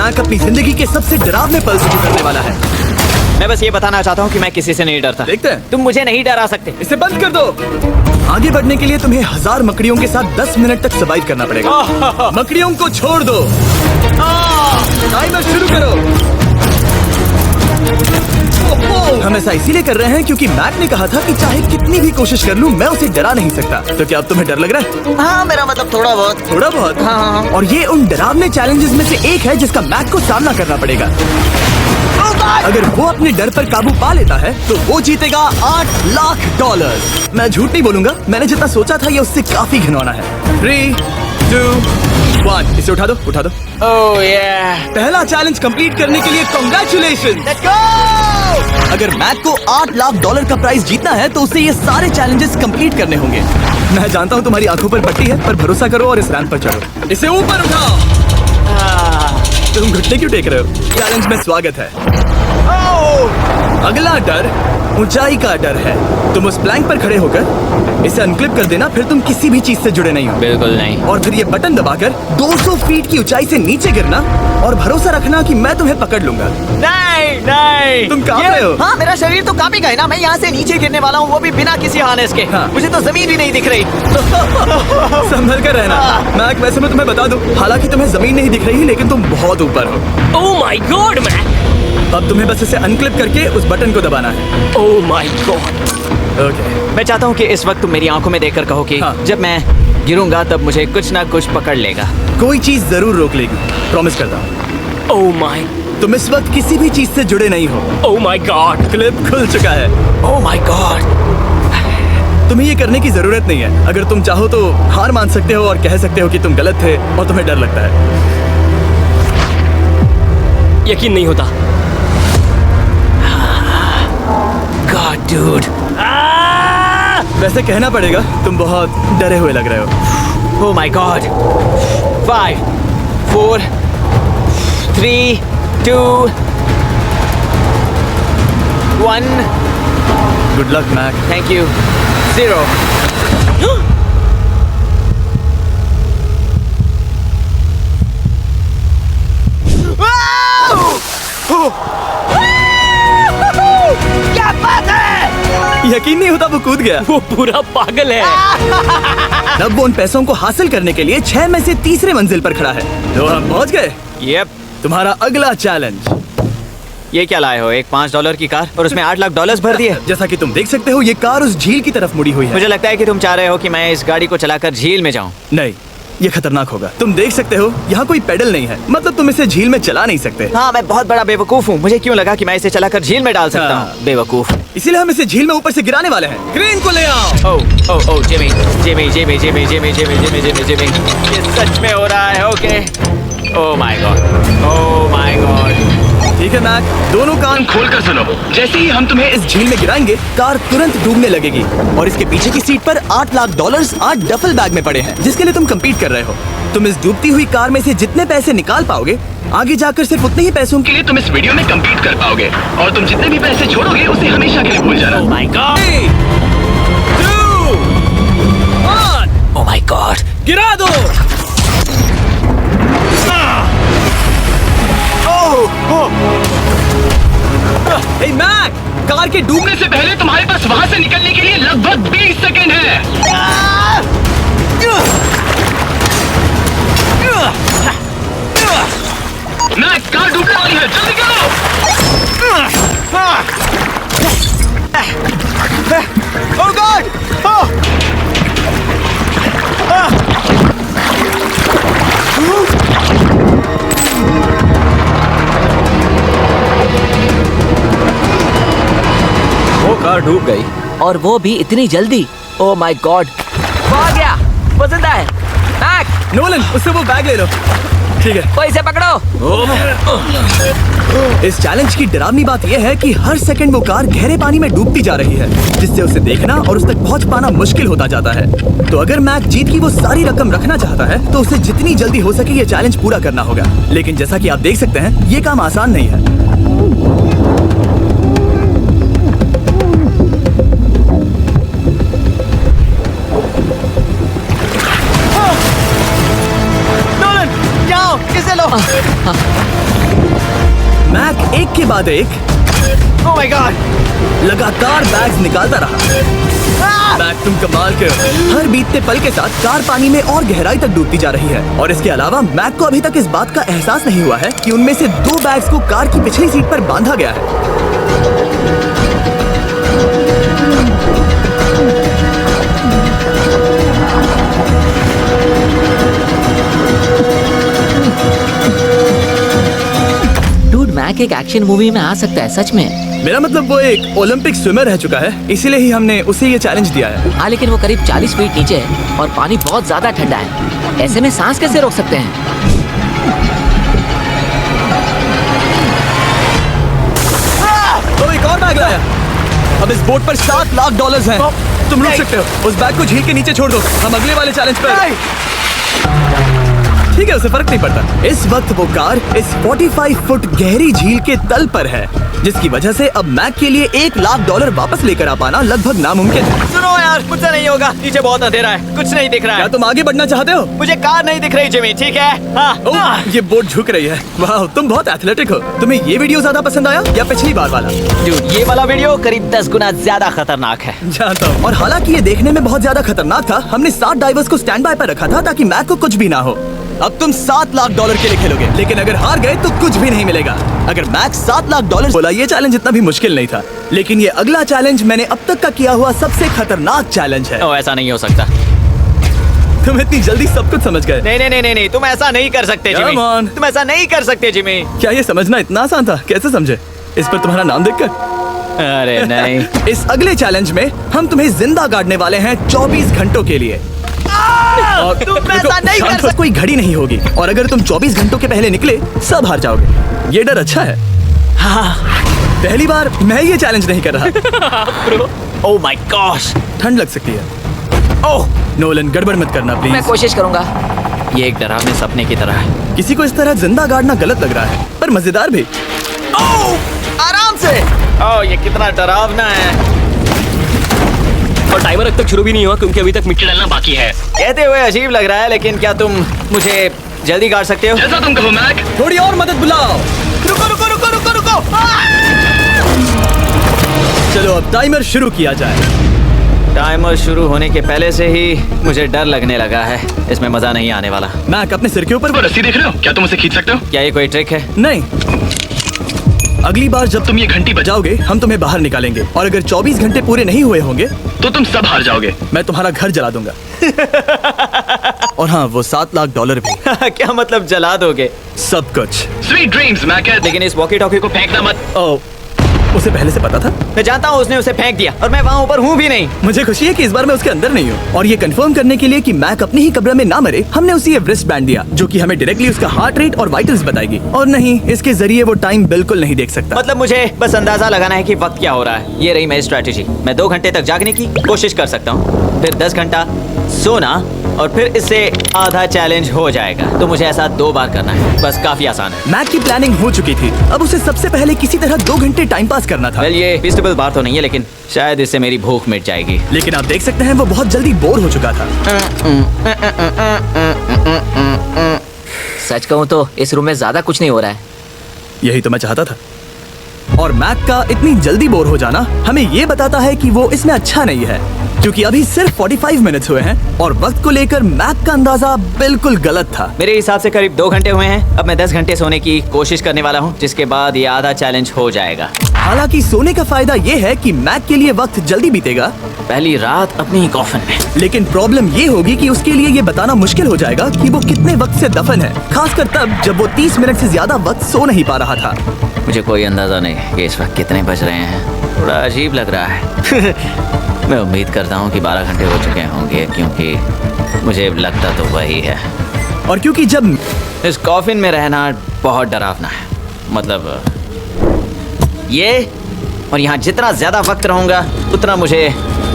Mac अपनी जिंदगी के सबसे डरावने पल से गुजरने वाला है। मैं बस ये बताना चाहता हूँ कि मैं किसी से नहीं डरता। देखते हैं। तुम मुझे नहीं डरा सकते। इसे बंद कर दो। आगे बढ़ने के लिए तुम्हें 1000 मकड़ियों के साथ 10 मिनट तक सर्वाइव करना पड़ेगा। मकड़ियों को छोड़ दो। टाइमर शुरू करो। हम ऐसा इसीलिए कर रहे हैं क्योंकि मैक ने कहा था कि चाहे कितनी भी कोशिश कर लूं मैं उसे डरा नहीं सकता। तो क्या अब तुम्हें डर लग रहा है? हाँ, मेरा मतलब थोड़ा बहुत। थोड़ा बहुत? हाँ। और ये उन डरावने चैलेंजेस में से एक है जिसका मैक को सामना करना पड़ेगा। अगर वो अपने डर पर काबू पा लेता है तो वो जीतेगा $8 लाख। मैं झूठ नहीं बोलूंगा, मैंने जितना सोचा था ये उससे काफी घिनौना है। 3, 2, 1 इसे उठा दो, उठा दो। ओह yeah. पहला चैलेंज कंप्लीट करने के लिए कांग्रेचुलेशन। अगर मैक को $8 लाख का प्राइज जीतना है तो उसे ये सारे चैलेंजेस कंप्लीट करने होंगे। मैं जानता हूँ तुम्हारी आंखों पर पट्टी है, पर भरोसा करो और इस रैंप पर चढ़ो। इसे ऊपर उठाओ। तुम घुटने क्यों टेक रहे हो? चैलेंज में स्वागत है। अगला डर ऊंचाई का डर है। तुम उस प्लैंक पर खड़े होकर इसे अनक्लिप कर देना, फिर तुम किसी भी चीज से जुड़े नहीं हो। बिल्कुल नहीं। और फिर ये बटन दबाकर 200 फीट की ऊंचाई से नीचे गिरना और भरोसा रखना कि मैं तुम्हें पकड़ लूंगा। नहीं नहीं। तुम कांप रहे हो। हाँ, मेरा शरीर तो कांपेगा ही ना। मैं यहाँ से नीचे गिरने वाला हूँ, वो भी बिना किसी हार्नेस के। हाँ। मुझे तो जमीन ही नहीं दिख रही। संभल कर रहना। मैक, वैसे मैं तुम्हें बता दूं, हालांकि तुम्हें जमीन नहीं दिख रही लेकिन तुम बहुत ऊपर हो। Oh my god Mac. अब तुम्हें बस इसे अनक्लिप करके उस बटन को दबाना है। ओह माय गॉड। ओके। मैं चाहता हूँ कि इस वक्त तुम मेरी आंखों में देखकर कहो कि हाँ। जब मैं गिरूंगा तब मुझे कुछ ना कुछ पकड़ लेगा। कोई चीज जरूर रोक लेगी, प्रॉमिस करता हूँ। Oh my. तुम इस वक्त किसी भी चीज से जुड़े नहीं हो। Oh my God. क्लिप खुल चुका है। ओह माय गॉड। तुम्हें ये करने की जरूरत नहीं है। अगर तुम चाहो तो हार मान सकते हो और कह सकते हो कि तुम गलत थे और तुम्हें डर लगता है। यकीन नहीं होता। God, dude. वैसे कहना पड़ेगा तुम बहुत डरे हुए लग रहे हो। Oh my God. 5, 4, 3, 2, 1. Good luck Mac. Thank you. 0. क्या बात है? यकीन नहीं होता वो कूद गया। वो पूरा पागल है। अब वो उन पैसों को हासिल करने के लिए 6 में से तीसरे मंजिल पर खड़ा है। तो हम पहुंच गए। Yep. तुम्हारा अगला चैलेंज। ये क्या लाए हो? एक $5 की कार और उसमें $8 लाख भर दिए। जैसा कि तुम देख सकते हो ये कार उस झील की तरफ मुड़ी हुई है। मुझे लगता है कि तुम चाह रहे हो कि मैं इस गाड़ी को चलाकर झील में जाऊं। नहीं, ये खतरनाक होगा। तुम देख सकते हो यहाँ कोई पेडल नहीं है, मतलब तुम इसे झील में चला नहीं सकते। हाँ, मैं बहुत बड़ा बेवकूफ हूँ। मुझे क्यों लगा कि मैं इसे चलाकर झील में डाल सकता हाँ। हूँ? बेवकूफ। इसीलिए हम इसे झील में ऊपर से गिराने वाले हैं। क्रेन को ले आओ। Oh Jimmy Jimmy Jimmy Jimmy Jimmy Jimmy Jimmy Jimmy Jimmy, ये सच में हो रहा है। Okay. Oh my God. Oh my God. ठीक है मैक, दोनों कान खोलकर सुनो। जैसे ही हम तुम्हें इस झील में गिराएंगे कार तुरंत डूबने लगेगी और इसके पीछे की सीट पर $8 लाख 8 डफल बैग में पड़े हैं जिसके लिए तुम कम्पीट कर रहे हो। तुम इस डूबती हुई कार में से जितने पैसे निकाल पाओगे आगे जाकर सिर्फ उतने ही पैसों के लिए तुम इस वीडियो में कम्पीट कर पाओगे और तुम जितने भी पैसे छोड़ोगे उसे हमेशा के लिए भूल जाना। ओह my God. 2, 1 oh my God. गिरा दो। हे मैक, कार के डूबने से पहले तुम्हारे पास वहां से निकलने के लिए लगभग 20 सेकंड है। मैक, कार डूबने वाली है, जल्दी करो। ओह गॉड। वो कार डूब गई और वो भी इतनी जल्दी। ओह माय गॉड। वो आ गया। वो जिंदा है। मैक, नोलन, उससे वो बैग ले लो। ठीक है, वो इसे पकड़ो। इस चैलेंज की डरावनी बात यह है कि हर सेकंड वो कार गहरे पानी में डूबती जा रही है जिससे उसे देखना और उस तक पहुंच पाना मुश्किल होता जाता है। तो अगर मैक जीत की वो सारी रकम रखना चाहता है तो उसे जितनी जल्दी हो सके ये चैलेंज पूरा करना होगा। लेकिन जैसा कि आप देख सकते हैं ये काम आसान नहीं है। नोलन, जाओ, इसे लो। मैक एक के बाद एक ओह माय गॉड। लगातार बैग्स निकालता रहा। मैक तुम कमाल के हो। हर बीतते पल के साथ कार पानी में और गहराई तक डूबती जा रही है और इसके अलावा मैक को अभी तक इस बात का एहसास नहीं हुआ है कि उनमें से 2 बैग्स को कार की पिछली सीट पर बांधा गया है। डूड, मैक एक एक्शन मूवी में आ सकता है सच में। मेरा मतलब वो एक ओलंपिक स्विमर रह चुका है, इसीलिए ही हमने उसे ये चैलेंज दिया है। हाँ, लेकिन वो करीब 40 फीट नीचे है और पानी बहुत ज्यादा ठंडा है। ऐसे में सांस कैसे रोक सकते हैं? तो एक और बैग लाया। अब इस बोट पर $7 लाख हैं। तुम रुक सकते हो। उस बैग को झील के नीचे छोड़ दो। हम अगले वाले चैलेंज पर। ठीक है, उसे फर्क नहीं पड़ता। इस वक्त वो कार इस 45 फुट गहरी झील के तल पर है, जिसकी वजह से अब मैक के लिए $1 लाख वापस लेकर आ पाना लगभग नामुमकिन है। सुनो यार, मुझसे नहीं होगा। नीचे बहुत अंधेरा है, कुछ नहीं दिख रहा क्या है। तुम आगे बढ़ना चाहते हो? मुझे कार नहीं दिख रही जिमी, ठीक है? हाँ। ओह, ये बोट झुक रही है। वाह, तुम बहुत एथलेटिक हो। तुम्हें ये वीडियो ज्यादा पसंद आया या पिछली बार वाला? Dude, ये वाला वीडियो करीब 10 गुना ज्यादा खतरनाक है। जानता हूँ। और हालांकि ये देखने में बहुत ज्यादा खतरनाक था, हमने 7 डाइवर्स को स्टैंड बाय पर रखा था ताकि मैक को कुछ भी ना हो। अब तुम $7 लाख के लिए खेलोगे, लेकिन अगर हार गए तो कुछ भी नहीं मिलेगा। अगर मैक $7 लाख बोला, ये चैलेंज इतना भी मुश्किल नहीं था, लेकिन ये अगला चैलेंज मैंने अब तक का किया हुआ सबसे खतरनाक चैलेंज है। ओह, ऐसा नहीं हो सकता। तुम इतनी जल्दी सब कुछ समझ गए। नहीं नहीं नहीं नहीं नहीं, तुम ऐसा नहीं कर सकते जिमी। Come on. तुम ऐसा नहीं कर सकते जिमी। क्या ये समझना इतना आसान था? कैसे समझे? इस पर तुम्हारा नाम देखकर? अरे नहीं। इस अगले चैलेंज में हम तुम्हें जिंदा गाड़ने वाले हैं 24 घंटों के लिए। तुम ऐसा नहीं कर सकते। कोई घड़ी नहीं होगी और अगर तुम 24 घंटों के पहले निकले सब हार जाओगे। ये डर अच्छा है। हाँ। पहली बार मैं ये चैलेंज नहीं कर रहा। ओह माय गॉश, ठंड लग सकती है। ओह, नोलन, गड़बड़ मत करना मैं प्लीज। कोशिश करूंगा। ये एक डरावने सपने की तरह है। किसी को इस तरह जिंदा गाड़ना गलत लग रहा है, पर मजेदार भी। ओह, आराम से। ओह, ये कितना डरावना है। और टाइमर अब तक शुरू भी नहीं हुआ क्योंकि अभी तक मिट्टी डालना बाकी है। कहते हुए अजीब लग रहा है, लेकिन क्या तुम मुझे जल्दी गाड़ सकते हो? जैसा तुम कहो मैक। थोड़ी और मदद बुलाओ। रुको रुको रुको रुको रुको। चलो अब टाइमर शुरू किया जाए। टाइमर शुरू होने के पहले से ही मुझे डर लगने लगा है। इसमें मजा नहीं आने वाला। मैक, अपने सिर के ऊपर वो रस्सी देख रहे हो? क्या तुम उसे खींच सकते हो? क्या ये कोई ट्रिक है? नहीं। अगली बार जब तुम ये घंटी बजाओगे हम तुम्हें बाहर निकालेंगे और अगर 24 घंटे पूरे नहीं हुए होंगे तो तुम सब हार जाओगे। मैं तुम्हारा घर जला दूंगा। और हाँ, वो $7 लाख भी। क्या मतलब जला दोगे? सब कुछ। Sweet dreams Mac. लेकिन इस वॉकी टॉकी को फेंकना मत। ओह, उसे पहले से पता था? मैं जानता हूँ उसने उसे फेंक दिया और मैं वहाँ ऊपर हूँ भी नहीं। मुझे खुशी है कि इस बार मैं उसके अंदर नहीं हूँ। और ये कंफर्म करने के लिए कि मैक अपनी ही कब्र में ना मरे, हमने उसे ये रिस्ट बैंड दिया जो कि हमें डायरेक्टली उसका हार्ट रेट और वाइटल्स बताएगी। और नहीं, इसके जरिए वो टाइम बिल्कुल नहीं देख सकता। मतलब मुझे बस अंदाजा लगाना है कि वक्त क्या हो रहा है। ये रही मेरी स्ट्रेटेजी। मैं 2 घंटे तक जागने की कोशिश कर सकता हूँ, फिर 10 घंटा सोना और फिर इससे आधा चैलेंज हो जाएगा। तो मुझे ऐसा 2 बार करना है। बस काफी आसान है। मैक की प्लानिंग हो चुकी थी, अब उसे सबसे पहले किसी तरह 2 घंटे टाइम पास करना था। वेल, ये फीस्टेबल बात तो नहीं है, लेकिन शायद इससे मेरी भूख मिट जाएगी। लेकिन आप देख सकते हैं वो बहुत जल्दी बोर हो चुका था। सच कहूँ तो इस रूम में ज्यादा कुछ नहीं हो रहा है। यही तो मैं चाहता था। और मैक का इतनी जल्दी बोर हो जाना हमें ये बताता है कि वो इसमें अच्छा नहीं है, क्योंकि अभी सिर्फ 45 मिनट्स हुए हैं और वक्त को लेकर मैक का अंदाजा बिल्कुल गलत था। मेरे हिसाब से करीब 2 घंटे हुए हैं। अब मैं 10 घंटे सोने की कोशिश करने वाला हूँ, जिसके बाद ये आधा चैलेंज हो जाएगा। हालांकि सोने का फायदा ये है कि मैक के लिए वक्त जल्दी बीतेगा, पहली रात अपनी ही कॉफिन में। लेकिन प्रॉब्लम ये होगी कि उसके लिए ये बताना मुश्किल हो जाएगा कि वो कितने वक्त से दफन है, खासकर तब जब वो 30 मिनट से ज्यादा वक्त सो नहीं पा रहा था। मुझे कोई अंदाजा नहीं कि इस वक्त कितने बज रहे हैं। थोड़ा अजीब लग रहा है। मैं उम्मीद करता हूँ कि 12 घंटे हो चुके होंगे, क्योंकि मुझे लगता तो वही है। और क्योंकि जब इस कॉफिन में रहना बहुत डरावना है। मतलब ये, और यहाँ जितना ज्यादा वक्त रहूंगा उतना मुझे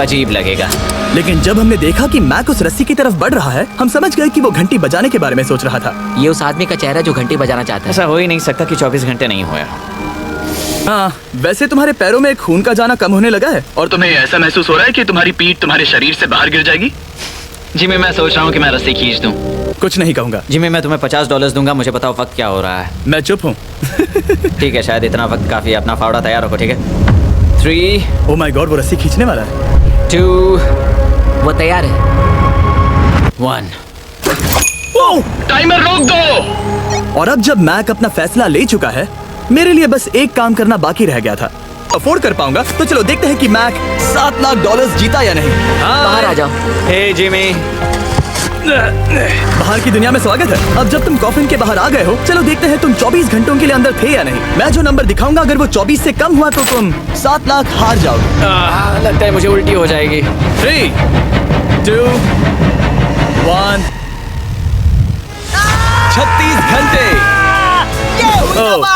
अजीब लगेगा। लेकिन जब हमने देखा कि मैक उस रस्सी की तरफ बढ़ रहा है, हम समझ गए कि वो घंटी बजाने के बारे में सोच रहा था। ये उस आदमी का चेहरा जो घंटी बजाना चाहता है। ऐसा हो ही नहीं सकता कि 24 घंटे नहीं हुए। हाँ, वैसे तुम्हारे पैरों में खून का जाना कम होने लगा है। और तुम्हें ऐसा महसूस हो रहा है कि तुम्हारी पीठ तुम्हारे शरीर से बाहर गिर जाएगी? जी मैं सोच रहा हूँ कि मैं रस्सी खींच दूँ। कुछ नहीं कहूंगा। जिमी मैं तुम्हें $50 दूंगा, मुझे बताओ वक्त क्या हो रहा है। मैं चुप हूँ। ठीक है, शायद इतना वक्त काफी है। अपना फावड़ा तैयार रखो, ठीक है? 3, ओ माय गॉड, वो रस्सी खींचने वाला है। 2, वो तैयार है। 1। टाइमर रोक दो। और अब जब मैक अपना फैसला ले चुका है, मेरे लिए बस एक काम करना बाकी रह गया था। अफोर्ड कर पाऊंगा तो चलो देखते हैं कि मैक $7 लाख जीता या नहीं। बाहर आ जाओ। हे जिमी, बाहर की दुनिया में स्वागत है। अब जब तुम कॉफिन के बाहर आ गए हो, चलो देखते हैं तुम 24 घंटों के लिए अंदर थे या नहीं। मैं जो नंबर दिखाऊंगा, अगर वो 24 से कम हुआ तो तुम 7 लाख हार जाओगे। लगता है मुझे उल्टी हो जाएगी। 3, 2, 1। 36 घंटे। ओह।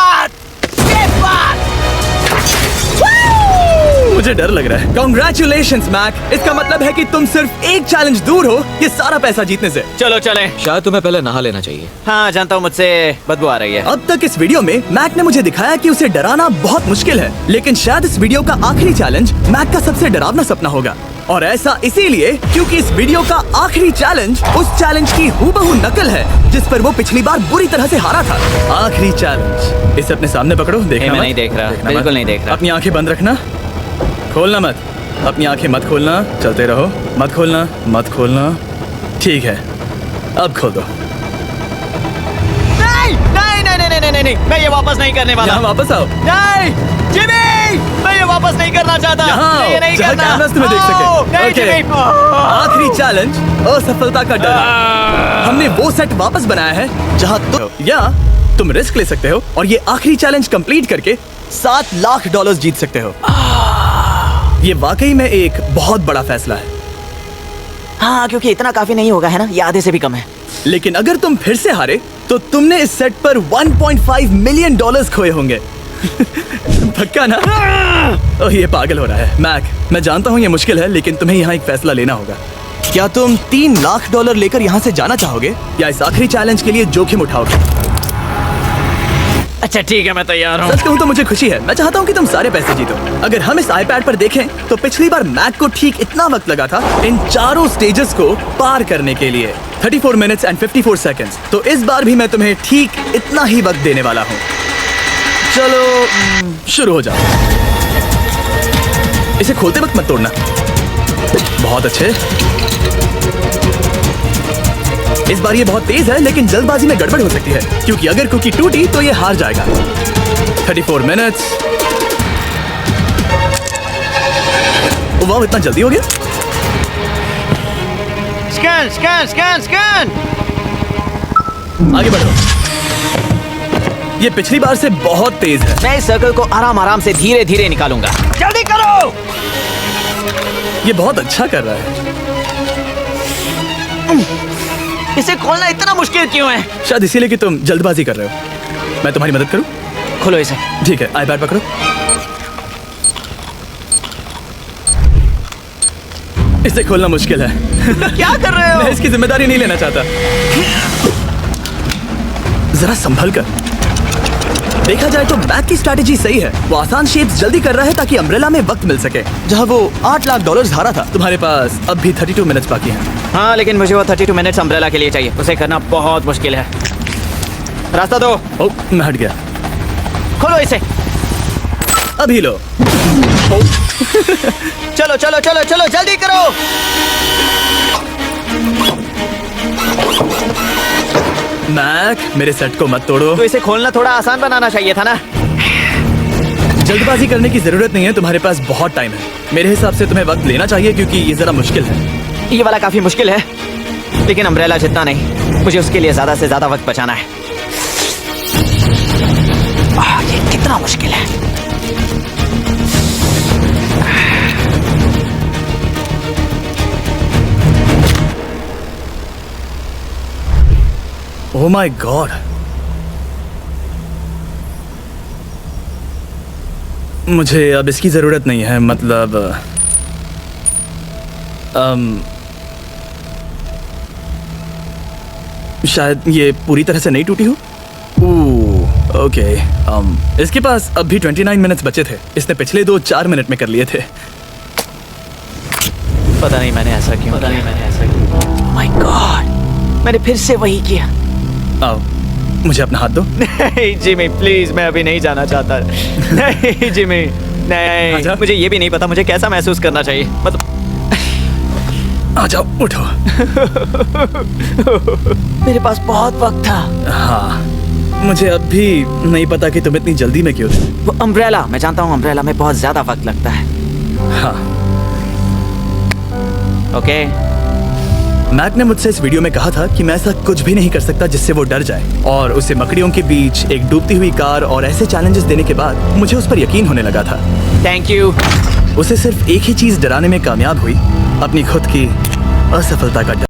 मुझे डर लग रहा है। Congratulations, Mac. इसका मतलब है कि तुम सिर्फ एक चैलेंज दूर हो ये सारा पैसा जीतने से। चलो चलें। शायद तुम्हें पहले नहा लेना चाहिए। हाँ जानता हूँ, मुझसे बदबू आ रही है। अब तक इस वीडियो में मैक ने मुझे दिखाया कि उसे डराना बहुत मुश्किल है, लेकिन शायद इस वीडियो का आखिरी चैलेंज मैक का सबसे डरावना सपना होगा। और ऐसा इसीलिए क्योंकि इस वीडियो का आखिरी चैलेंज उस चैलेंज की हूबहू नकल है जिस पर वो पिछली बार बुरी तरह से हारा था। आखिरी चैलेंज। इसे अपने सामने पकड़ो, देखना मैं मत। नहीं देख रहा, देखना बिल्कुल मत। नहीं देख रहा। अपनी आंखें बंद रखना, खोलना मत। अपनी आंखें मत खोलना, चलते रहो। मत खोलना, मत खोलना। ठीक है, अब खोल दो। नहीं नहीं नहीं नहीं नहीं नहीं, मैं ये वापस नहीं करने वाला। यहाँ वापस आओ। नहीं जिमी, मैं ये वापस नहीं करना चाहता। यहाँ मैं ये नहीं जहाँ करना। कैमरास तुम्हें देख सके। नहीं ओके। जिमी। आखिरी चैलेंज असफलता का डर। हमने वो सेट वापस बनाया है जहाँ तुम रिस्क ले सकते हो और ये आखिरी चैलेंज कंप्लीट करके $7 लाख जीत सकते हो। ये वाकई में एक बहुत बड़ा फैसला है, हाँ क्योंकि इतना काफी नहीं होगा, है ना? ये आधे से भी कम है। लेकिन अगर तुम फिर से हारे तो तुमने इस सेट पर $1.5 मिलियन खोए होंगे। पक्का ना? ओह, ये पागल हो रहा है। मैक, मैं जानता हूँ ये मुश्किल है, लेकिन तुम्हें यहाँ एक फैसला लेना होगा। क्या तुम $3 लाख लेकर यहाँ से जाना चाहोगे या इस आखिरी चैलेंज के लिए जोखिम उठाओगे? अच्छा ठीक है, मैं तैयार हूँ। सच कहूँ तो मुझे खुशी है। मैं चाहता हूँ कि तुम सारे पैसे जीतो। अगर हम इस iPad पर देखें तो पिछली बार मैक को ठीक इतना वक्त लगा था इन चारों स्टेजेस को पार करने के लिए, 34 मिनट्स एंड 54 सेकंड्स। तो इस बार भी मैं तुम्हें ठीक इतना ही वक्त देने वाला हूँ। चलो शुरू हो जाओ। इसे खोलते वक्त मत तोड़ना। बहुत अच्छे। इस बार ये बहुत तेज है, लेकिन जल्दबाजी में गड़बड़ हो सकती है क्योंकि अगर कुकी टूटी तो ये हार जाएगा। 34 मिनट्स। वाह, इतना जल्दी हो गया। Scan scan scan scan. आगे बढ़ो। ये पिछली बार से बहुत तेज है। मैं इस सर्कल को आराम आराम से धीरे धीरे निकालूंगा। जल्दी करो। ये बहुत अच्छा कर रहा है। इसे खोलना इतना मुश्किल क्यों है? शायद इसीलिए कि तुम जल्दबाजी कर रहे हो। मैं तुम्हारी मदद करूं? खोलो इसे। ठीक है, iPad पकड़ो। इसे खोलना मुश्किल है। क्या कर रहे हो? मैं इसकी जिम्मेदारी नहीं लेना चाहता। जरा संभल कर। देखा जाए तो मैक की स्ट्रैटेजी सही है। वो आसान शेप्स जल्दी कर रहा है ताकि अम्ब्रेला में वक्त मिल सके। जहां वो $8 लाख हारा था, तुम्हारे पास अब भी 32 मिनट्स बाकी हैं। हाँ लेकिन मुझे वो 32 मिनट्स अम्ब्रेला के लिए चाहिए। उसे करना बहुत मुश्किल है। रास्ता दो। ओ, मैं हट गया। खोलो इसे। अभी लो। चलो चलो चलो चलो जल्दी करो। मैक, मेरे सेट को मत तोड़ो। तो इसे खोलना थोड़ा आसान बनाना चाहिए था ना। जल्दबाजी करने की जरूरत नहीं है, तुम्हारे पास बहुत टाइम है। मेरे हिसाब से तुम्हें वक्त लेना चाहिए क्योंकि ये जरा मुश्किल है। ये वाला काफी मुश्किल है, लेकिन अम्ब्रेला जितना नहीं। मुझे उसके लिए ज्यादा से ज्यादा वक्त बचाना है। ये कितना मुश्किल है। ओह माय गॉड। मुझे अब इसकी जरूरत नहीं है। मतलब शायद ये पूरी तरह से नहीं टूटी हो। ओके। इसके पास अब भी 29 मिनट्स बचे थे। इसने पिछले 4 मिनट में कर लिए थे। पता नहीं मैंने ऐसा क्यों। My God. मैंने फिर से वही किया। आओ, मुझे अपना हाथ दो। नहीं जिमी प्लीज, मैं अभी नहीं जाना चाहता। नहीं जिमी, नहीं, आजा। मुझे ये भी नहीं पता मुझे कैसा महसूस करना चाहिए। मतलब आ जाओ, उठो। मेरे पास बहुत वक्त था। हाँ, मुझे अब भी नहीं पता कि तुम इतनी जल्दी में क्यों थे। वो अम्ब्रेला, मैं जानता हूँ अम्ब्रेला में बहुत ज्यादा वक्त लगता है। हाँ, ओके मैक ने मुझसे इस वीडियो में कहा था कि मैं ऐसा कुछ भी नहीं कर सकता जिससे वो डर जाए, और उसे मकड़ियों के बीच एक डूबती हुई कार और ऐसे चैलेंजेस देने के बाद मुझे उस पर यकीन होने लगा था। Thank you. उसे सिर्फ एक ही चीज डराने में कामयाब हुई, अपनी खुद की असफलता का डर।